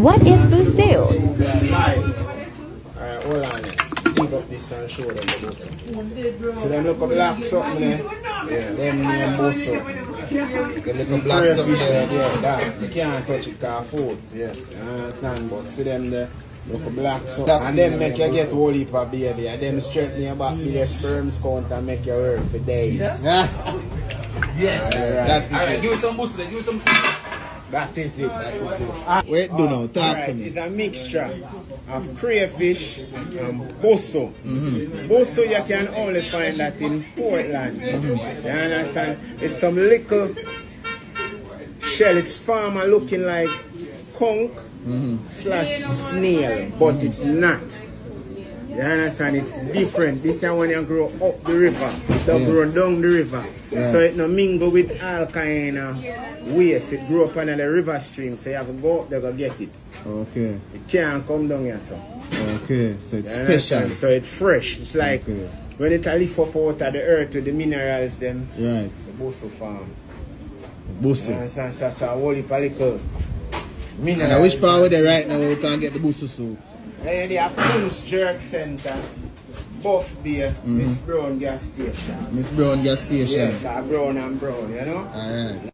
What is Busu? Alright, hold on. Leave up this and show them the Busu. See them look up black something there? Yeah, them name Busu. The little black something there. Yeah, that. You can't touch it cause food. Yes. You understand? But see them there, look up black something. And them make you get whole heap of baby. And them straighten your back with your sperms count and make you work for days. Yes. Alright, give us some Busu, give us some food. that is it. Wait, do now. Talk to Alright, me. it's a mixture of crayfish and Busu. Busu you can only find that in Portland. You understand? It's some little shell. It's farmer looking like conch slash snail, but it's not. You understand? It's different. This is when you grow up the river. It don't grow down the river. So it no mingle with all kind of waste. It grow up under the river stream. So you have to go up there to get it. Okay. It can't come down here, so. Okay. So it's You special. understand? So it's fresh. It's like when it lift up out of the earth with the minerals, them. Right. The Busu farm. You Busu. understand? So a whole heap of little minerals. And which part of there right now we can get the Busu soup? Then the Punch Jerk Center, Buff Beer, Miss Brown Gas Station. Miss Brown gas station. Yeah, Brown and Brown, you know? Alright.